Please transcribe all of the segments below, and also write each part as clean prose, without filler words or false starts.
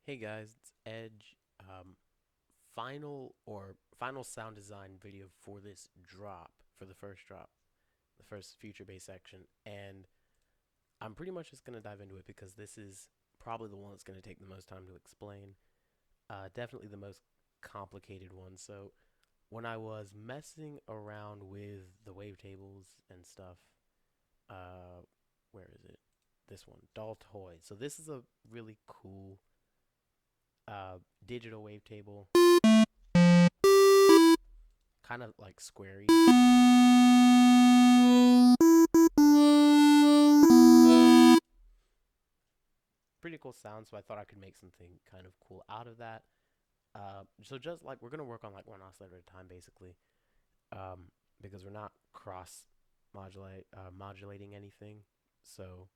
Hey guys, it's Edge. Final sound design video for this drop, for the first drop, the first future bass section, and I'm pretty much just gonna dive into it because this is probably the one that's gonna take the most time to explain. Definitely the most complicated one. So when I was messing around with the wavetables and stuff, uh, where is it? This one, Daltoid. So this is a really cool digital wavetable, kind of like squarey. Pretty cool sound, so I thought I could make something kind of cool out of that. So just like we're gonna work on like one oscillator at a time, basically, because we're not cross modulating anything. So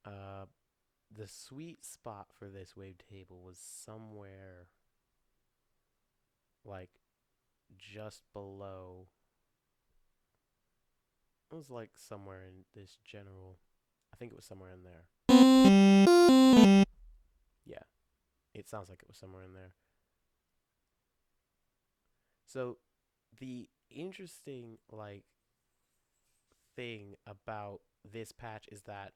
uh, the sweet spot for this wavetable was somewhere like just below. It was like somewhere in this general. I think it was somewhere in there. Yeah, it sounds like it was somewhere in there. So the interesting thing about this patch is that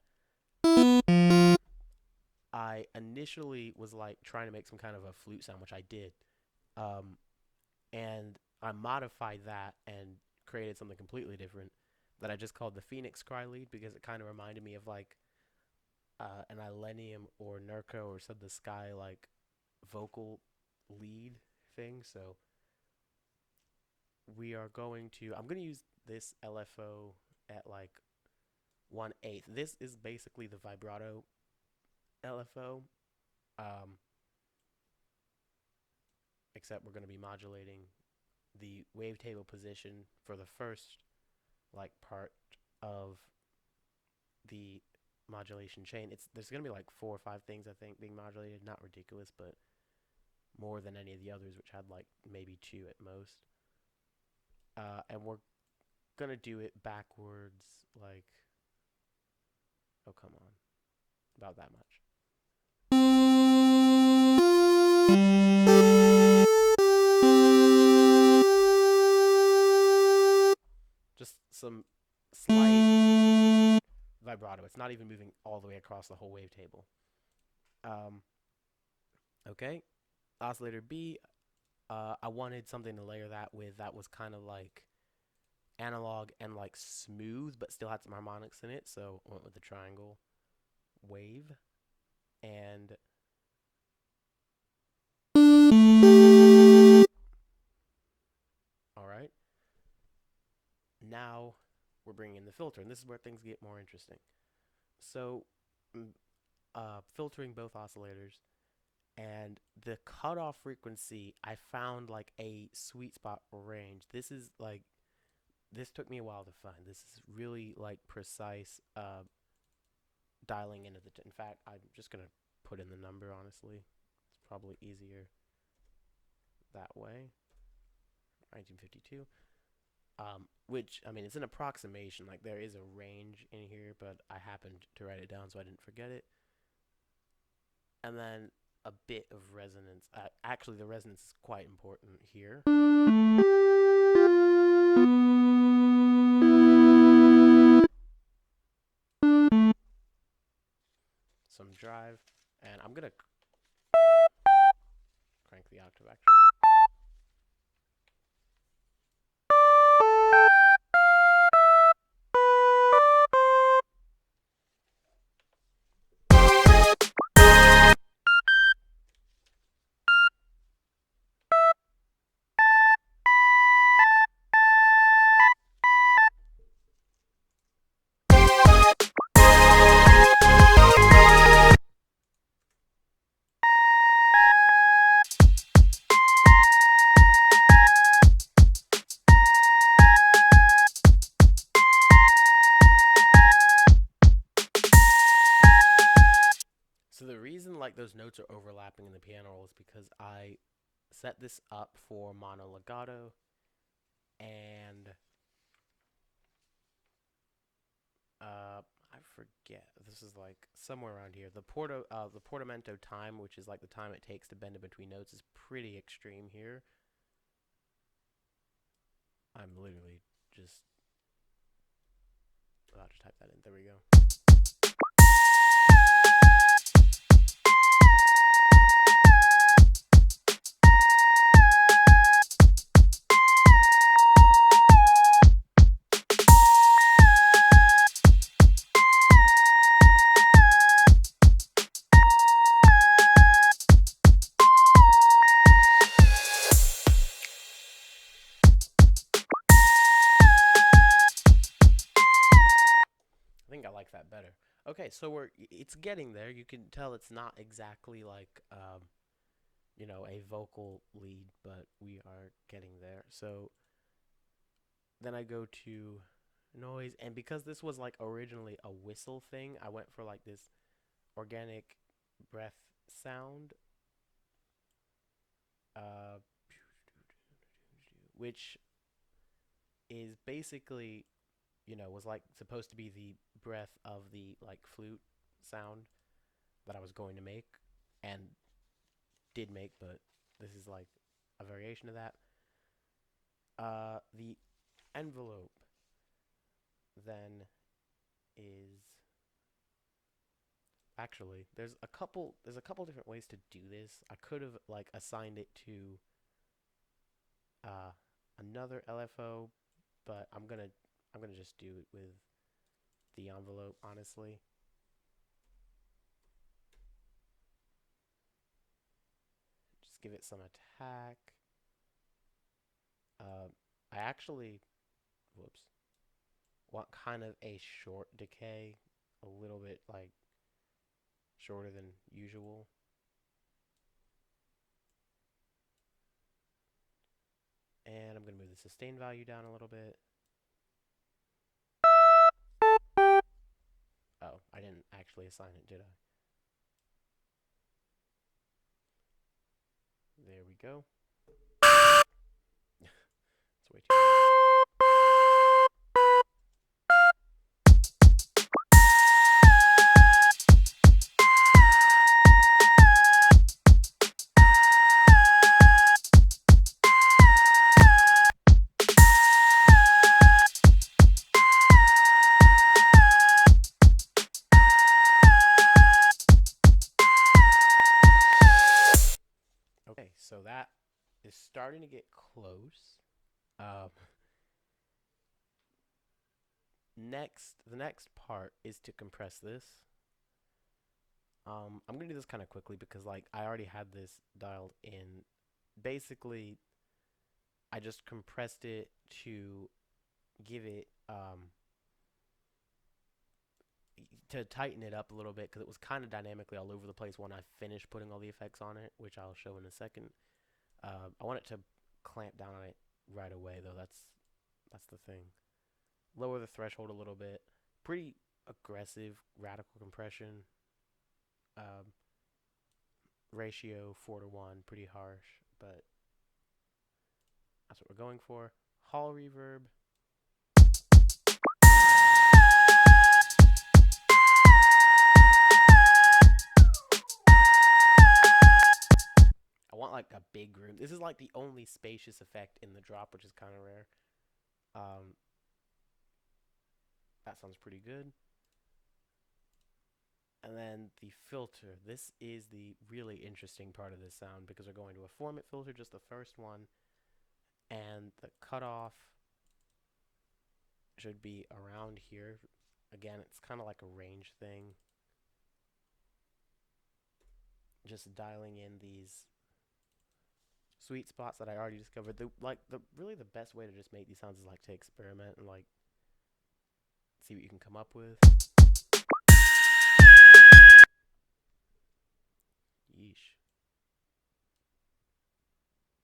I initially was like trying to make some kind of a flute sound, which I did. Um, and I modified that and created something completely different that I just called the Phoenix Cry lead because it kind of reminded me of like an Illenium or Nurko or Sub the Sky like vocal lead thing. So I'm going to use this LFO at like 1/8. This is basically the vibrato LFO, um, except we're going to be modulating the wavetable position for the first like part of the modulation chain. There's going to be like four or five things I think being modulated, not ridiculous, but more than any of the others, which had like maybe two at most. And we're going to do it backwards, like, oh, come on, about that much. Just some slight vibrato. It's not even moving all the way across the whole wavetable. Um, okay, oscillator B. I wanted something to layer that with that was kind of like analog and like smooth, but still had some harmonics in it. So I went with the triangle wave. And all right, now we're bringing in the filter, and this is where things get more interesting. So, filtering both oscillators, and the cutoff frequency, I found like a sweet spot range. This took me a while to find. This is really like precise dialing into in fact, I'm just gonna put in the number. Honestly, it's probably easier that way. 1952. Which I mean, it's an approximation. Like there is a range in here, but I happened to write it down so I didn't forget it. And then a bit of resonance. Actually, the resonance is quite important here. Some drive, and I'm gonna crank the octave actually. So the reason like those notes are overlapping in the piano roll is because I set this up for mono legato, and I forget. This is like somewhere around here. The portamento time, which is like the time it takes to bend in between notes, is pretty extreme here. I'm literally just about to type that in. There we go. I think I like that better. Okay, so it's getting there. You can tell it's not exactly like a vocal lead, but we are getting there. So then I go to noise, and because this was like originally a whistle thing, I went for like this organic breath sound, uh, which is basically, was like supposed to be the breath of the like flute sound that I was going to make and did make, but this is like a variation of that. The envelope then is actually there's a couple different ways to do this. I could have like assigned it to uh another LFO, but I'm gonna just do it with the envelope, honestly. Just give it some attack. Uh, I actually, whoops, want kind of a short decay, a little bit like shorter than usual. And I'm gonna move the sustain value down a little bit. Oh, I didn't actually assign it, did I? There we go. It's way too. Okay, so that is starting to get close. Um, the next part is to compress this. I'm gonna do this kind of quickly because like I already had this dialed in. Basically, I just compressed it to give it to tighten it up a little bit because it was kind of dynamically all over the place when I finished putting all the effects on it, which I'll show in a second. I want it to clamp down on it right away though. That's the thing. Lower the threshold a little bit. Pretty aggressive radical compression. Um, Ratio 4:1, pretty harsh, but that's what we're going for. Hall reverb. I want like a big room. This is like the only spacious effect in the drop, which is kind of rare. Um, that sounds pretty good. And then the filter. This is the really interesting part of this sound because we're going to a Formant filter, just the first one, and the cutoff should be around here. Again, it's kind of like a range thing. Just dialing in these sweet spots that I already discovered. The really the best way to just make these sounds is like to experiment and like see what you can come up with. Yeesh.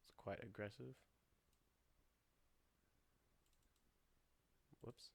It's quite aggressive. Whoops.